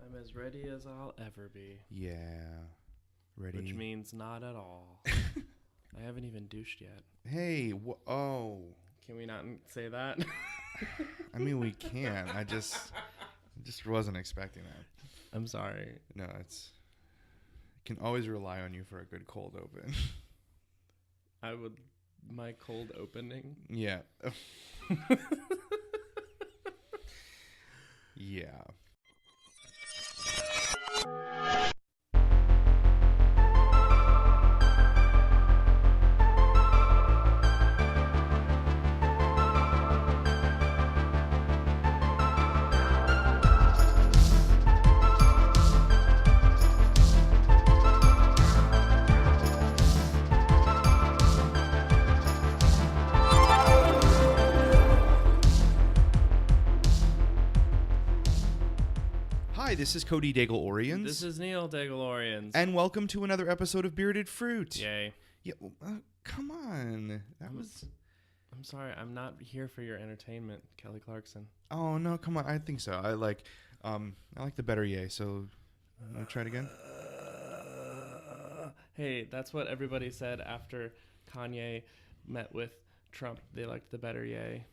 I'm as ready as I'll ever be. Yeah. Ready. Which means not at all. I haven't even douched yet. Hey, oh. Can we not say that? I mean, we can. I just wasn't expecting that. I'm sorry. No, can always rely on you for a good cold open. My cold opening? Yeah. Yeah. Hi, this is Cody Daigle-Oriens. This is Neil Daigle-Oriens. And welcome to another episode of Bearded Fruit. Yay. Yeah, come on. I'm sorry, I'm not here for your entertainment, Kelly Clarkson. Oh, no, come on. I think so. I like the better yay, so want to try it again? Hey, that's what everybody said after Kanye met with Trump. They liked the better yay.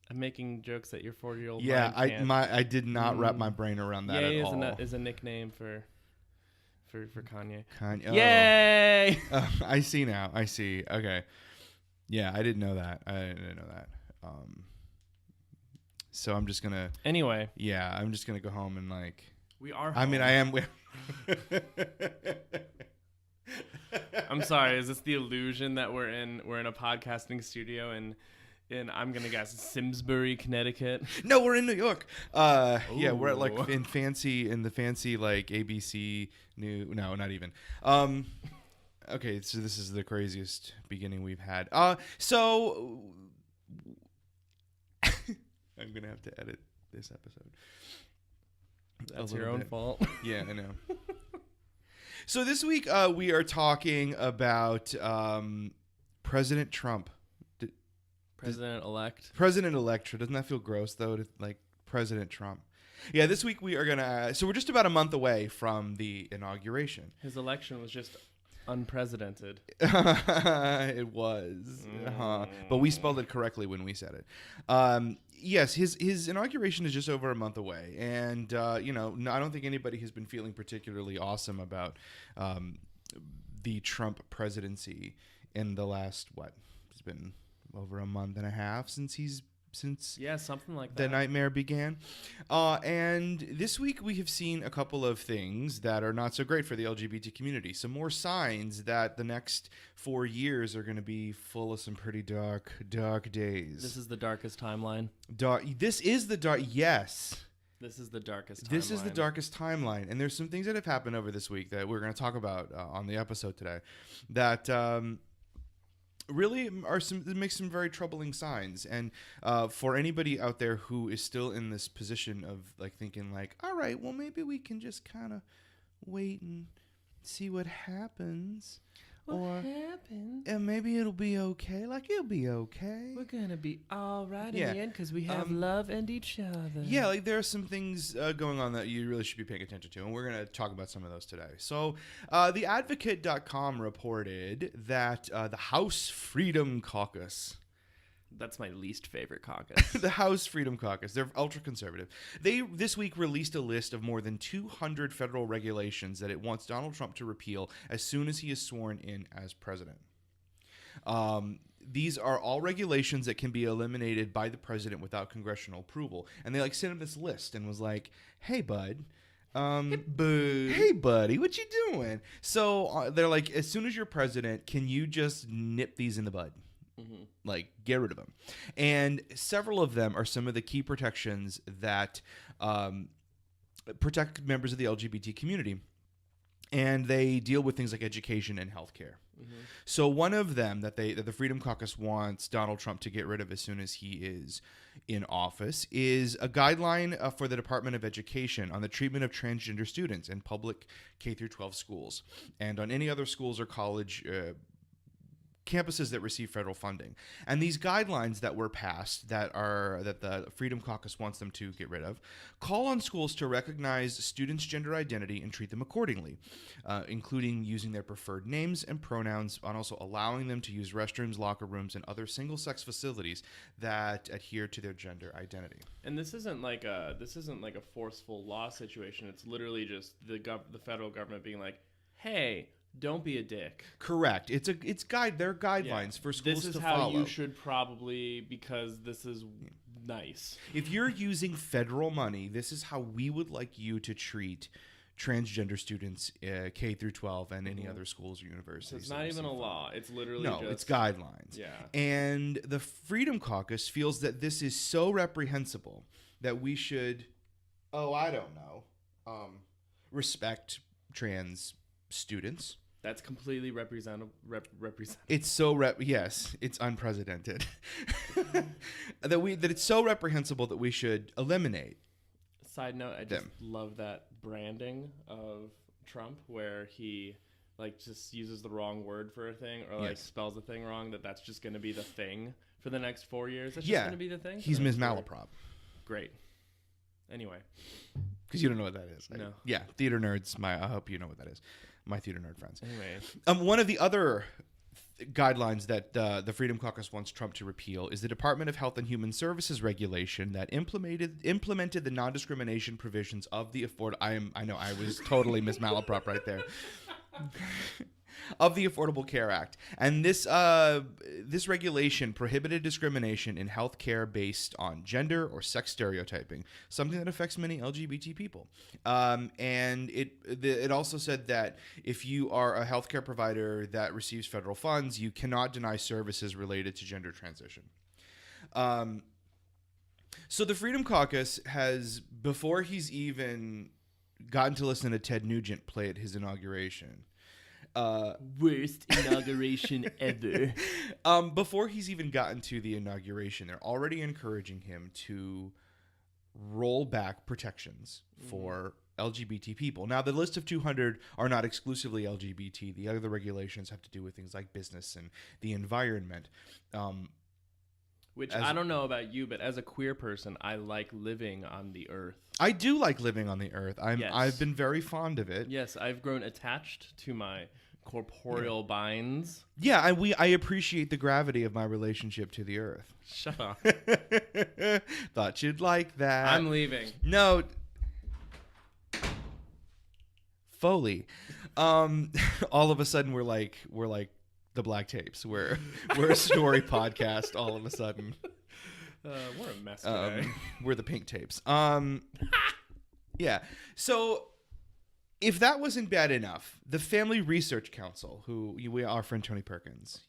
I'm making jokes that your 40-year-old mind can't. I did not wrap my brain around that Yay at all. is a nickname for Kanye. Kanye. Yay! I see now. I see. Okay. Yeah, I didn't know that. So I'm just gonna. Anyway. Yeah, I'm just gonna go home and like. We are. Home. I mean, I am. I'm sorry. Is this the illusion that we're in a podcasting studio in I'm gonna guess Simsbury, Connecticut? No, we're in New York. Yeah, we're at like in the fancy like ABC new. No, not even. Okay, so this is the craziest beginning we've had. So I'm gonna have to edit this episode. That's your own fault. Yeah, I know. So this week we are talking about President Trump. President-elect. President-elect. Doesn't that feel gross, though, to like President Trump? Yeah, this week we are going to... so we're just about a month away from the inauguration. His election was just unprecedented. It was. But we spelled it correctly when we said it. Yes, his inauguration is just over a month away. And, I don't think anybody has been feeling particularly awesome about the Trump presidency in the last, it's been over a month and a half since something like that. The nightmare began. And this week we have seen a couple of things that are not so great for the LGBT community. Some more signs that the next 4 years are going to be full of some pretty dark days. This is the darkest timeline. This is the dark. Yes. This is the darkest timeline. This is the darkest timeline. And there's some things that have happened over this week that we're going to talk about on the episode today that really make some very troubling signs. And for anybody out there who is still in this position of like thinking like, all right, well, maybe we can just kind of wait and see what happens. And maybe it'll be okay. Like, it'll be okay. We're going to be all right in the end because we have love and each other. Yeah, like there are some things going on that you really should be paying attention to, and we're going to talk about some of those today. So theadvocate.com reported that the House Freedom Caucus... That's my least favorite caucus. The House Freedom Caucus. They're ultra-conservative. They, this week, released a list of more than 200 federal regulations that it wants Donald Trump to repeal as soon as he is sworn in as president. These are all regulations that can be eliminated by the president without congressional approval. And they sent him this list and was like, hey, bud. Hey, buddy, what you doing? So they're like, as soon as you're president, can you just nip these in the bud? Mm-hmm. Like, get rid of them. And several of them are some of the key protections that protect members of the LGBT community. And they deal with things like education and healthcare. Mm-hmm. So one of them that the Freedom Caucus wants Donald Trump to get rid of as soon as he is in office is a guideline for the Department of Education on the treatment of transgender students in public K-12 schools and on any other schools or college campuses that receive federal funding. And these guidelines that were passed that the Freedom Caucus wants them to get rid of call on schools to recognize students' gender identity and treat them accordingly, including using their preferred names and pronouns, and also allowing them to use restrooms, locker rooms, and other single-sex facilities that adhere to their gender identity. And this isn't like a forceful law situation. It's literally just the federal government being like, "Hey, don't be a dick." Correct. There are guidelines for schools to follow. This is how you should probably, because this is nice. If you're using federal money, this is how we would like you to treat transgender students, K through 12, and any other schools or universities. So it's not even a law. It's literally it's guidelines. Yeah. And the Freedom Caucus feels that this is so reprehensible that we should, respect trans students. That's completely representative. It's so yes, it's unprecedented. that it's so reprehensible that we should eliminate. Side note, I just love that branding of Trump where he just uses the wrong word for a thing or spells a thing wrong. That's just going to be the thing for the next 4 years. That's just going to be the thing. He's Ms. Malaprop. Great. Anyway, because you don't know what that is. No. Yeah, theater nerds. I hope you know what that is. My theater nerd friends. Anyway, one of the other guidelines that the Freedom Caucus wants Trump to repeal is the Department of Health and Human Services regulation that implemented the non-discrimination provisions of the I know I was totally Miss Malaprop right there. Of the Affordable Care Act. And this regulation prohibited discrimination in health care based on gender or sex stereotyping, something that affects many LGBT people. And it also said that if you are a healthcare provider that receives federal funds, you cannot deny services related to gender transition. So the Freedom Caucus has, before he's even gotten to listen to Ted Nugent play at his inauguration, worst inauguration ever. Before he's even gotten to the inauguration, they're already encouraging him to roll back protections for LGBT people. Now, the list of 200 are not exclusively LGBT. The other regulations have to do with things like business and the environment. I don't know about you, but as a queer person, I like living on the earth. I do like living on the earth. Yes. I've been very fond of it. Yes, I've grown attached to my corporeal binds. Yeah, I appreciate the gravity of my relationship to the earth. Shut up. Thought you'd like that. I'm leaving. No. Foley. All of a sudden we're like the Black Tapes. We're a story podcast all of a sudden. We're a mess today. We're the Pink Tapes. Yeah. So if that wasn't bad enough, the Family Research Council, our friend Tony Perkins,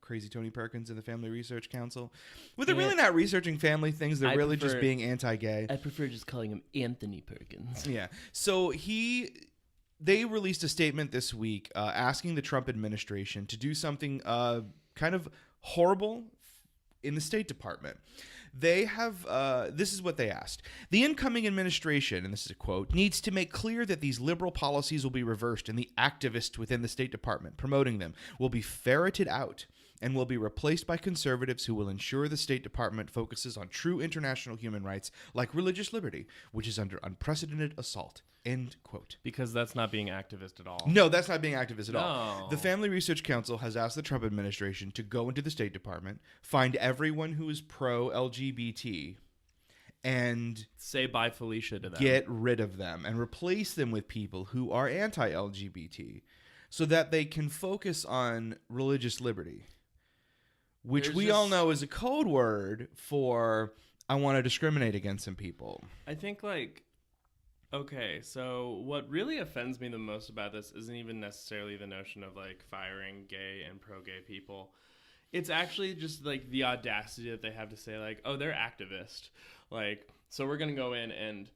crazy Tony Perkins in the Family Research Council, they're really not researching family things. They're really just being anti-gay. I prefer just calling him Anthony Perkins. Yeah. So they released a statement this week asking the Trump administration to do something kind of horrible in the State Department. They have, this is what they asked. The incoming administration, and this is a quote, needs to make clear that these liberal policies will be reversed and the activists within the State Department promoting them will be ferreted out and will be replaced by conservatives who will ensure the State Department focuses on true international human rights like religious liberty, which is under unprecedented assault. End quote. Because that's not being activist at all. No, that's not being activist at all. The Family Research Council has asked the Trump administration to go into the State Department, find everyone who is pro-LGBT, and say bye Felicia to them. Get rid of them and replace them with people who are anti-LGBT so that they can focus on religious liberty, which we all know is a code word for I want to discriminate against some people. I think okay, so what really offends me the most about this isn't even necessarily the notion of firing gay and pro-gay people. It's actually just the audacity that they have to say oh, they're activist. So we're going to go in and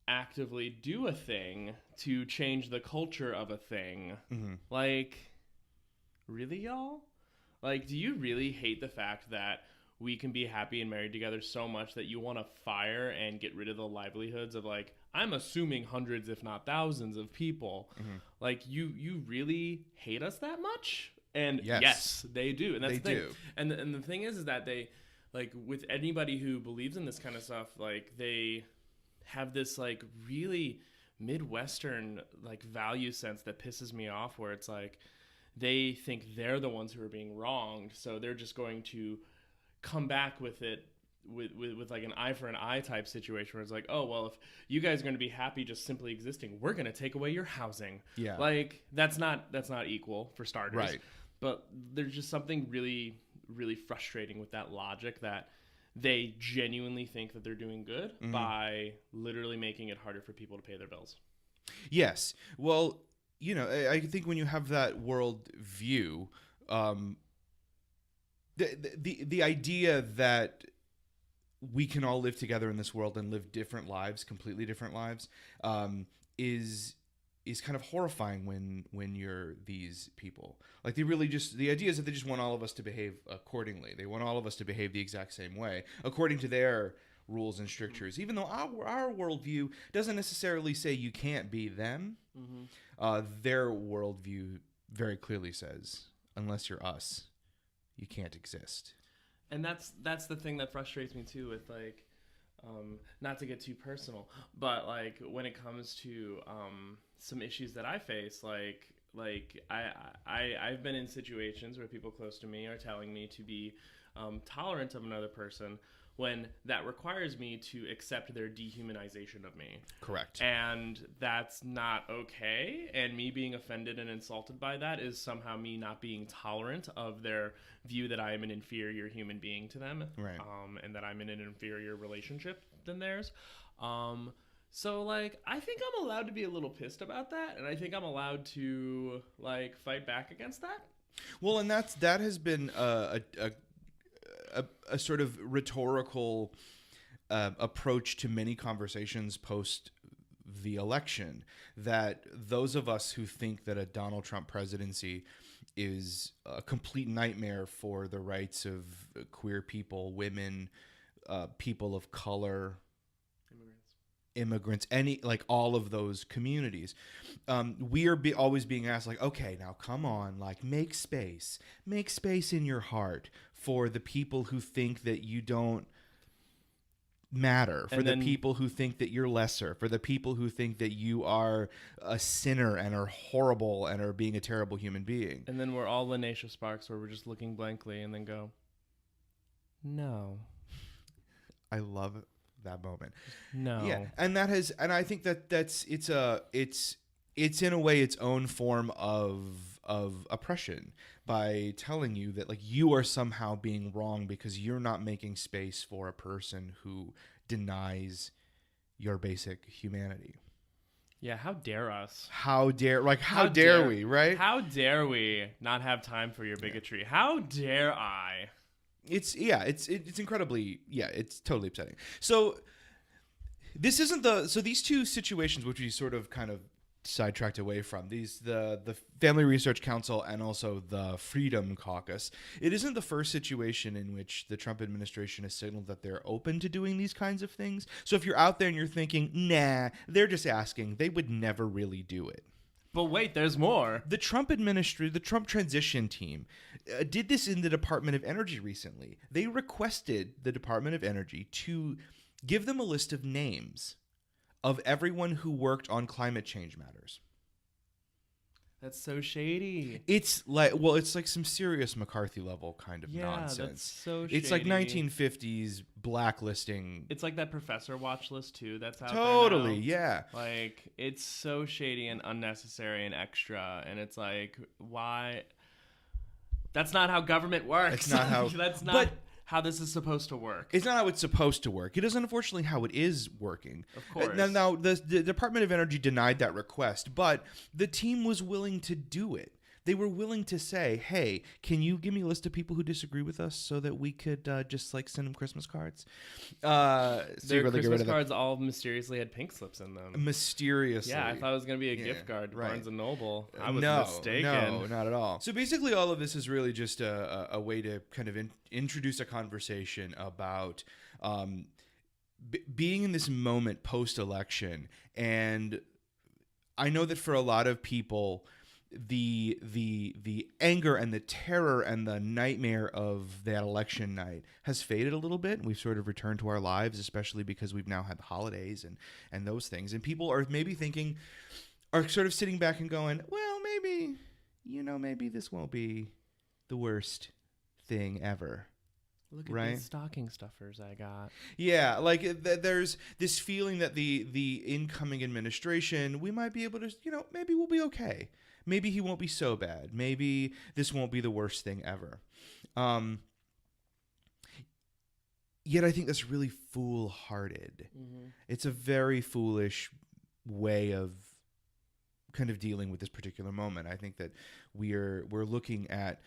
actively do a thing to change the culture of a thing. Mm-hmm. Really, y'all? Do you really hate the fact that we can be happy and married together so much that you want to fire and get rid of the livelihoods of I'm assuming hundreds, if not thousands of people. Mm-hmm. You really hate us that much? And yes, they do. And that's they the thing. do. And the thing is that they, like, with anybody who believes in this kind of stuff, like, they have this, like, really Midwestern, like, value sense that pisses me off, where it's like they think they're the ones who are being wronged, so they're just going to come back with it with like an eye for an eye type situation, where it's like, oh, well, if you guys are going to be happy just simply existing, we're going to take away your housing. Yeah. Like, that's not equal, for starters. Right. But there's just something really, really frustrating with that logic, that they genuinely think that they're doing good by literally making it harder for people to pay their bills. Yes. Well, you know, I think when you have that world view, the idea that we can all live together in this world and live different lives, completely different lives, is kind of horrifying when you're these people. Like, they really just, the idea is that they just want all of us to behave accordingly. They want all of us to behave the exact same way, according to their rules and strictures, even though our worldview doesn't necessarily say you can't be them. Their worldview very clearly says, unless you're us, you can't exist. And that's the thing that frustrates me too, with, like, not to get too personal, but, like, when it comes to some issues that I face, like I've been in situations where people close to me are telling me to be tolerant of another person, when that requires me to accept their dehumanization of me. Correct. And that's not okay. And me being offended and insulted by that is somehow me not being tolerant of their view that I am an inferior human being to them. Right. And that I'm in an inferior relationship than theirs. So, like, I think I'm allowed to be a little pissed about that. And I think I'm allowed to, like, fight back against that. Well, and that has been a sort of rhetorical approach to many conversations post the election, that those of us who think that a Donald Trump presidency is a complete nightmare for the rights of queer people, women, people of color, immigrants, any, like, all of those communities, we are always being asked, like, okay, now come on, like, make space in your heart for the people who think that you don't matter, for the people who think that you're lesser, for the people who think that you are a sinner and are horrible and are being a terrible human being. And then we're all Linacia Sparks, where we're just looking blankly and then go, no. I love that moment. No. Yeah, and I think that's it's in a way its own form of oppression, by telling you that, like, you are somehow being wrong because you're not making space for a person who denies your basic humanity. Yeah, how dare us? How dare we, right? How dare we not have time for your bigotry? Yeah. How dare I? It's incredibly, it's totally upsetting. So this isn't these two situations, which we sort of kind of sidetracked away from, the Family Research Council and also the Freedom Caucus, it isn't the first situation in which the Trump administration has signaled that they're open to doing these kinds of things. So if you're out there and you're thinking, nah, they're just asking, they would never really do it. But wait, there's more. The Trump transition team did this in the Department of Energy recently. They requested the Department of Energy to give them a list of names of everyone who worked on climate change matters. That's so shady. It's like some serious McCarthy level kind of nonsense. That's so shady. It's like 1950s blacklisting. It's like that professor watch list too. That's out totally, there now. Yeah. Like, it's so shady and unnecessary and extra, and it's like, why? That's not how government works. It's not how. That's not how this is supposed to work. It's not how it's supposed to work. It is unfortunately how it is working. Of course. Now the Department of Energy denied that request, but the team was willing to do it. They were willing to say, hey, can you give me a list of people who disagree with us so that we could just, like, send them Christmas cards? Their Christmas cards all mysteriously had pink slips in them. Mysteriously. Yeah, I thought it was going to be a gift card to Barnes & Noble. I was no, mistaken. No, not at all. So basically all of this is really just a way to kind of introduce a conversation about being in this moment post-election. And I know that for a lot of people, the anger and the terror and the nightmare of that election night has faded a little bit. We've sort of returned to our lives, especially because we've now had the holidays and those things. And people are maybe are sort of sitting back and going, well, maybe, maybe this won't be the worst thing ever. Look at right? these stocking stuffers I got. Yeah, there's this feeling that the incoming administration, we might be able to, maybe we'll be okay. Maybe he won't be so bad. Maybe this won't be the worst thing ever. Yet I think that's really foolhardy. Mm-hmm. It's a very foolish way of kind of dealing with this particular moment. I think that we're looking at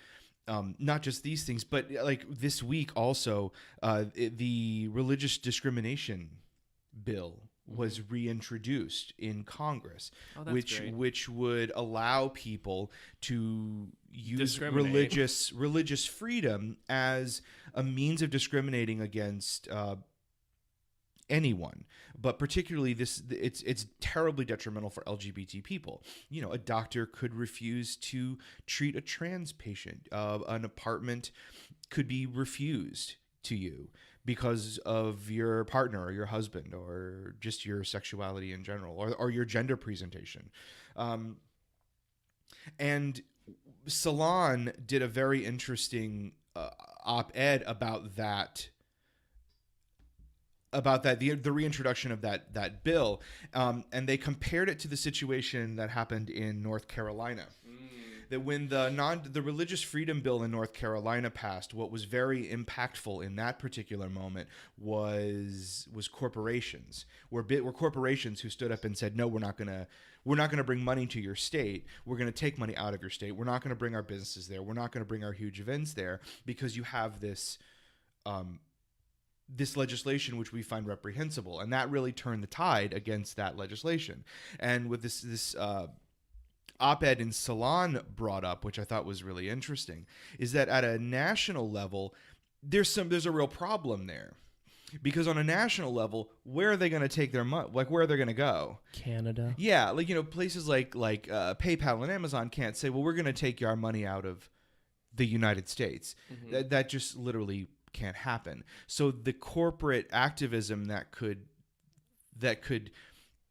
not just these things, but like this week also, the religious discrimination bill was reintroduced in Congress, which would allow people to use religious freedom as a means of discriminating against anyone, but particularly it's terribly detrimental for LGBT people. A doctor could refuse to treat a trans patient. An apartment could be refused to you because of your partner or your husband or just your sexuality in general or your gender presentation. And Salon did a very interesting op-ed about that, the reintroduction of that bill, and they compared it to the situation that happened in North Carolina. That when the religious freedom bill in North Carolina passed, what was very impactful in that particular moment was corporations. Were corporations who stood up and said, no, we're not gonna bring money to your state. We're gonna take money out of your state. We're not gonna bring our businesses there. We're not gonna bring our huge events there because you have this legislation which we find reprehensible, and that really turned the tide against that legislation. And with this op-ed in Salon brought up, which I thought was really interesting, is that at a national level, there's a real problem there, because on a national level, where are they going to take their money? Like, where are they going to go? Canada. Yeah, places like PayPal and Amazon can't say, well, we're going to take our money out of the United States. Mm-hmm. That just literally can't happen. So the corporate activism that could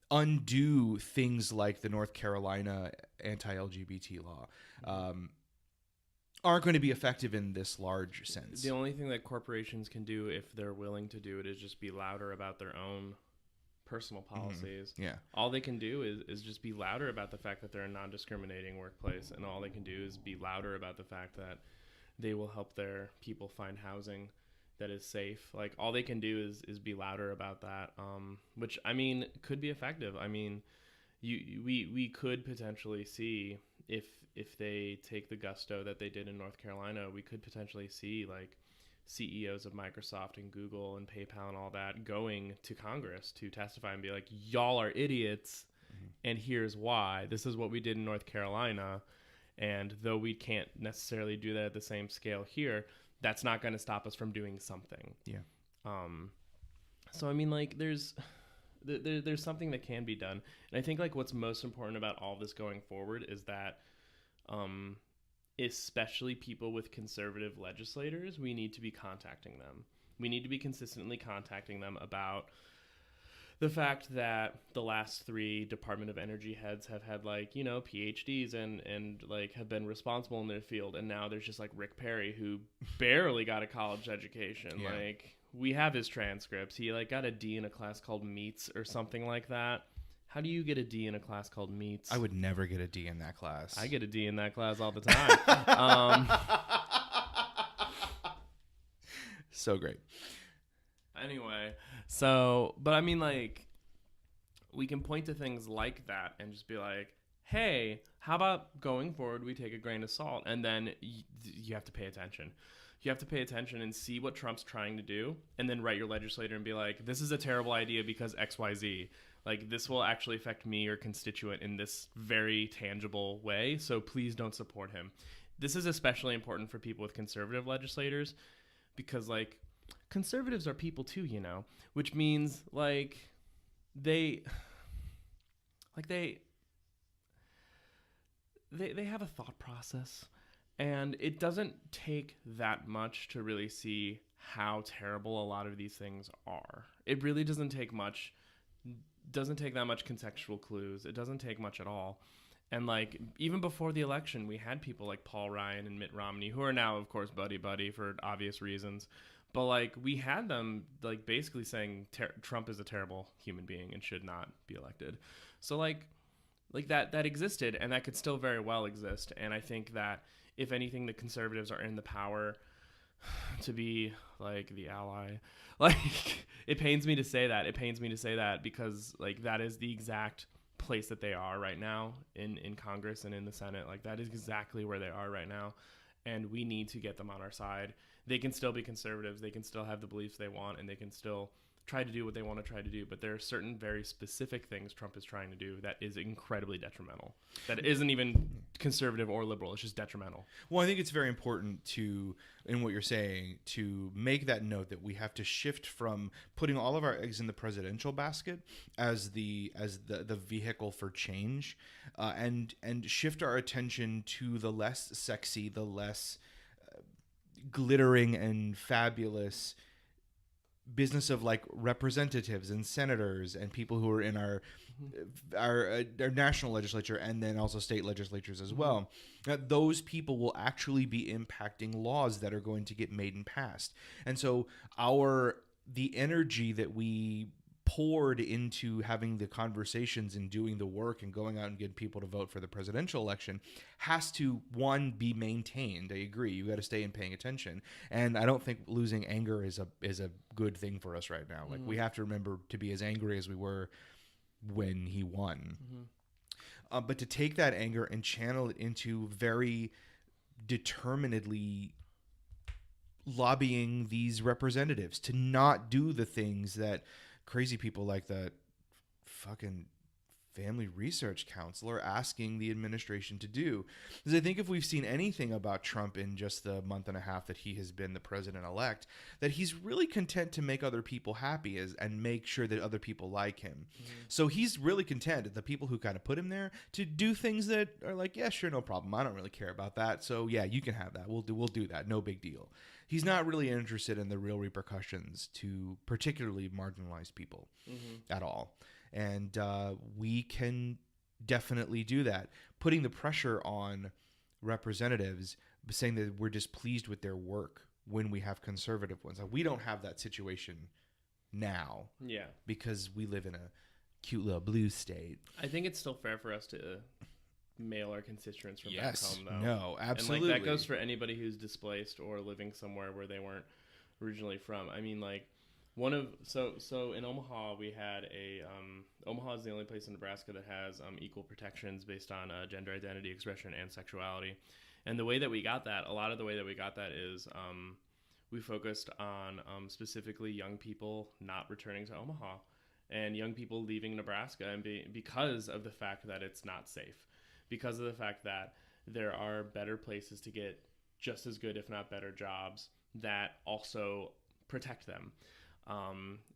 undo things like the North Carolina anti-LGBT law aren't going to be effective in this large sense. The only thing that corporations can do, if they're willing to do it, is just be louder about their own personal policies. Mm-hmm. Yeah. All they can do is just be louder about the fact that they're a non-discriminating workplace, and all they can do is be louder about the fact that they will help their people find housing that is safe. Like, all they can do is be louder about that, which, I mean, could be effective. I mean, we could potentially see, if they take the gusto that they did in North Carolina, we could potentially see like CEOs of Microsoft and Google and PayPal and all that going to Congress to testify and be like, y'all are idiots, and here's why. This is what we did in North Carolina, and though we can't necessarily do that at the same scale here, that's not going to stop us from doing something. Yeah. So I mean, like, there's something that can be done, and I think like what's most important about all this going forward is that, especially people with conservative legislators, we need to be contacting them. We need to be consistently contacting them about the fact that the last 3 Department of Energy heads have had PhDs and like have been responsible in their field, and now there's just like Rick Perry, who barely got a college education. Yeah. Like, we have his transcripts. He like got a D in a class called Meats or something like that. How do you get a D in a class called Meats? I would never get a D in that class. I get a D in that class all the time. So great. Anyway, so, but I mean, like, we can point to things like that and just be like, hey, how about going forward we take a grain of salt? And then you have to pay attention. You have to pay attention and see what Trump's trying to do, and then write your legislator and be like, this is a terrible idea because XYZ. Like, this will actually affect me or constituent in this very tangible way, so please don't support him. This is especially important for people with conservative legislators because, like, conservatives are people too, you know, which means they have a thought process, and it doesn't take that much to really see how terrible a lot of these things are. It really doesn't take much. Doesn't take that much contextual clues. It doesn't take much at all. And like even before the election, we had people like Paul Ryan and Mitt Romney, who are now, of course, buddy for obvious reasons. But like we had them like basically saying Trump is a terrible human being and should not be elected. So like that existed, and that could still very well exist. And I think that if anything, the conservatives are in the power to be like the ally. Like it pains me to say that. It pains me to say that because like that is the exact place that they are right now in Congress and in the Senate. Like that is exactly where they are right now, and we need to get them on our side. They can still be conservatives, they can still have the beliefs they want, and they can still try to do what they want to try to do, but there are certain very specific things Trump is trying to do that is incredibly detrimental. That isn't even conservative or liberal, it's just detrimental. Well, I think it's very important to, in what you're saying, to make that note that we have to shift from putting all of our eggs in the presidential basket as the vehicle for change, and shift our attention to the less sexy, the less glittering and fabulous business of like representatives and senators and people who are in our national legislature and then also state legislatures as well. Those people will actually be impacting laws that are going to get made and passed. And so the energy that we poured into having the conversations and doing the work and going out and getting people to vote for the presidential election has to, one, be maintained. I agree. You got to stay in paying attention. And I don't think losing anger is a good thing for us right now. Like we have to remember to be as angry as we were when he won. But to take that anger and channel it into very determinedly lobbying these representatives to not do the things that crazy people like that fucking Family Research Council are asking the administration to do. Because I think if we've seen anything about Trump in just the month and a half that he has been the president-elect, that he's really content to make other people happy and make sure that other people like him. So he's really content, the people who kind of put him there, to do things that are like, yeah, sure, no problem. I don't really care about that. So yeah, you can have that. We'll do that. No big deal. He's not really interested in the real repercussions to particularly marginalized people at all. And we can definitely do that. Putting the pressure on representatives, saying that we're displeased with their work when we have conservative ones. Like, we don't have that situation now. Yeah. Because we live in a cute little blue state. I think it's still fair for us to mail our constituents from back home, though. No, absolutely. And like that goes for anybody who's displaced or living somewhere where they weren't originally from. I mean, like so in Omaha we had Omaha is the only place in Nebraska that has equal protections based on gender identity, expression, and sexuality. And the way that we got that, a lot of the way that we got that is we focused on specifically young people not returning to Omaha and young people leaving Nebraska, and because of the fact that it's not safe. Because of the fact that there are better places to get just as good, if not better, jobs that also protect them.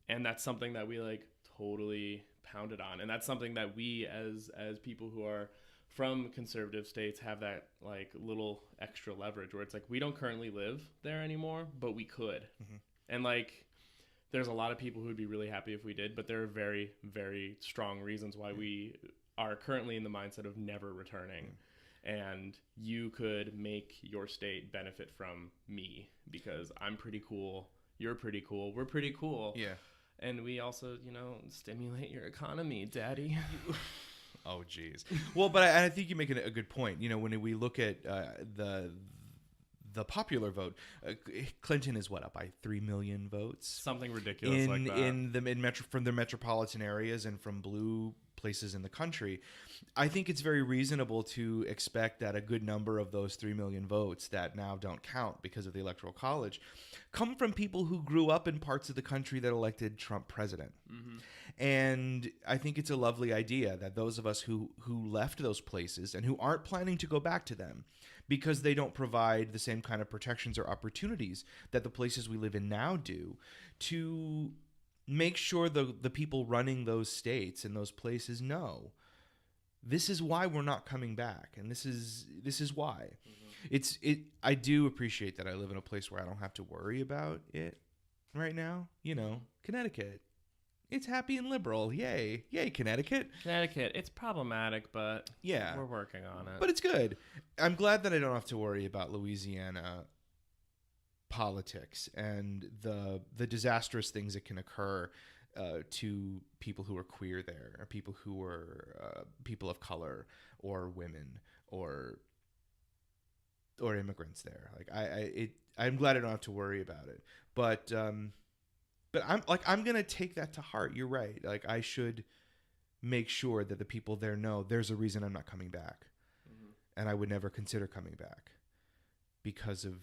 And that's something that we like totally pounded on. And that's something that we as people who are from conservative states have that like little extra leverage where it's like we don't currently live there anymore, but we could. And like there's a lot of people who would be really happy if we did, but there are very, very strong reasons why we are currently in the mindset of never returning. And you could make your state benefit from me because I'm pretty cool, you're pretty cool, we're pretty cool. Yeah. And we also, stimulate your economy, daddy. Oh, geez. Well, but I think you make a good point. When we look at the popular vote, Clinton is up by 3 million votes, something ridiculous like that from the metropolitan areas and from blue places in the country. I think it's very reasonable to expect that a good number of those 3 million votes that now don't count because of the Electoral College come from people who grew up in parts of the country that elected Trump president. And I think it's a lovely idea that those of us who left those places and who aren't planning to go back to them because they don't provide the same kind of protections or opportunities that the places we live in now do, to make sure the people running those states and those places know this is why we're not coming back, and this is why. I do appreciate that I live in a place where I don't have to worry about it right now. Connecticut, it's happy and liberal. Yay Connecticut. It's problematic, but yeah, we're working on it. But it's good. I'm glad that I don't have to worry about Louisiana politics and the disastrous things that can occur to people who are queer there, or people who are people of color, or women, or immigrants there. Like I'm glad I don't have to worry about it. But I'm gonna take that to heart. You're right. Like, I should make sure that the people there know there's a reason I'm not coming back, and I would never consider coming back because of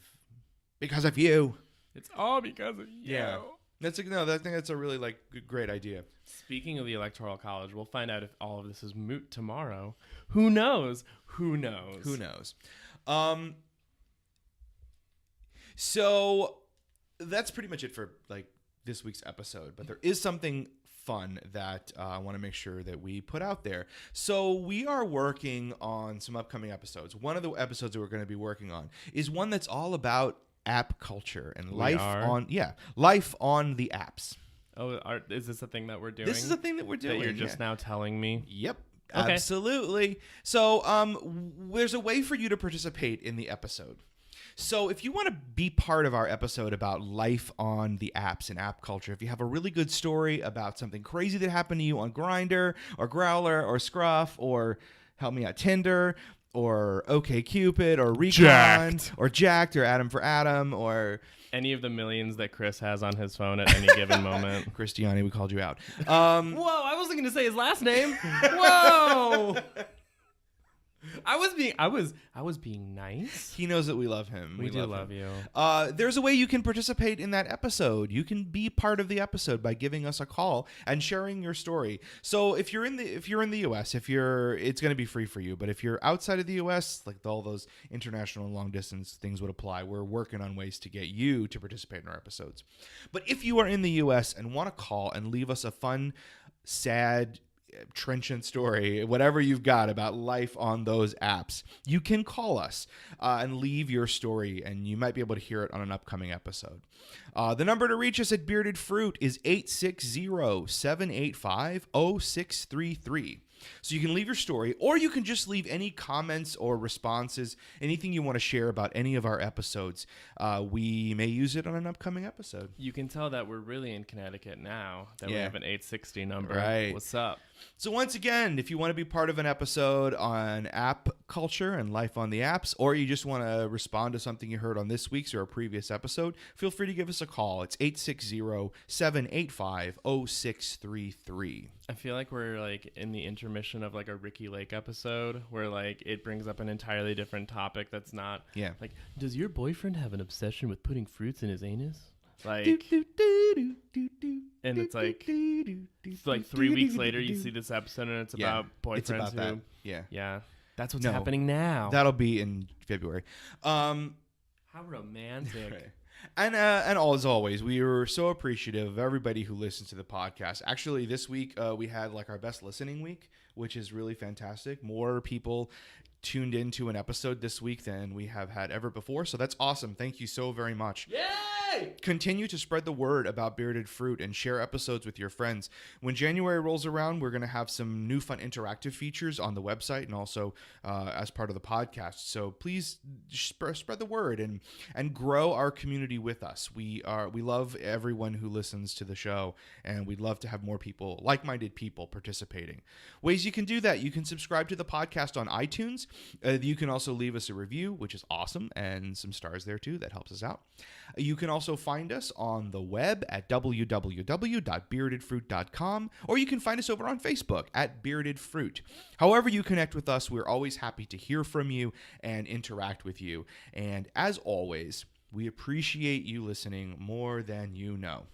you. It's all because of you. Yeah. I think that's a really great idea. Speaking of the Electoral College, we'll find out if all of this is moot tomorrow. Who knows? So that's pretty much it for this week's episode. But there is something fun that I want to make sure that we put out there. So we are working on some upcoming episodes. One of the episodes that we're going to be working on is one that's all about app culture and life on the apps. Oh, is this a thing that we're doing? This is a thing that we're doing. That you're just now telling me? Yep. Okay. Absolutely. So there's a way for you to participate in the episode. So if you want to be part of our episode about life on the apps and app culture, if you have a really good story about something crazy that happened to you on Grindr or Growler or Scruff or, help me out, Tinder or OkCupid or Recon or Jacked or Adam for Adam or any of the millions that Chris has on his phone at any given moment. Christiani, we called you out. Whoa, I wasn't going to say his last name. Whoa. I was being nice. He knows that we love him. We do love you. There's a way you can participate in that episode. You can be part of the episode by giving us a call and sharing your story. So if you're in the US, it's going to be free for you. But if you're outside of the US, like all those international and long distance things would apply. We're working on ways to get you to participate in our episodes. But if you are in the US and want to call and leave us a fun, sad, trenchant story, whatever you've got about life on those apps, you can call us and leave your story, and you might be able to hear it on an upcoming episode. The number to reach us at Bearded Fruit is 860-785-0633. So you can leave your story, or you can just leave any comments or responses, anything you want to share about any of our episodes. We may use it on an upcoming episode. You can tell that we're really in Connecticut now, that we have an 860 number. Right. What's up? So once again, if you want to be part of an episode on app culture and life on the apps, or you just want to respond to something you heard on this week's or a previous episode, feel free to give us a call. It's 860-785-0633. I feel like we're in the intermission of a Ricky Lake episode where it brings up an entirely different topic that's not does your boyfriend have an obsession with putting fruits in his anus? And it's 3 weeks later you see this episode and it's about boyfriends. It's about that. Yeah. That's what's happening now. That'll be in February. How romantic. Right. And as always, we were so appreciative of everybody who listens to the podcast. Actually, this week we had our best listening week, which is really fantastic. More people tuned into an episode this week than we have had ever before. So that's awesome. Thank you so very much. Yay! Continue to spread the word about Bearded Fruit and share episodes with your friends. When January rolls around, we're going to have some new fun interactive features on the website and also as part of the podcast. So please spread the word and grow our community with us. We love everyone who listens to the show, and we'd love to have more people, like-minded people, participating. Ways you can do that: you can subscribe to the podcast on iTunes. You can also leave us a review, which is awesome, and some stars there too. That helps us out. You can also find us on the web at www.beardedfruit.com, or you can find us over on Facebook at Bearded Fruit. However you connect with us, we're always happy to hear from you and interact with you. And as always, we appreciate you listening more than you know.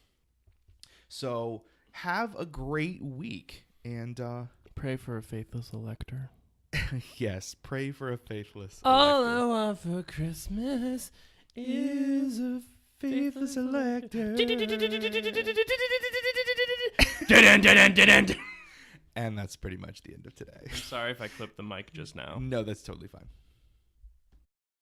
So have a great week, and pray for a faithless elector. Yes, pray for a faithless All elector. I want for Christmas is a faithless elector. And that's pretty much the end of today. I'm sorry if I clipped the mic just now. No, that's totally fine.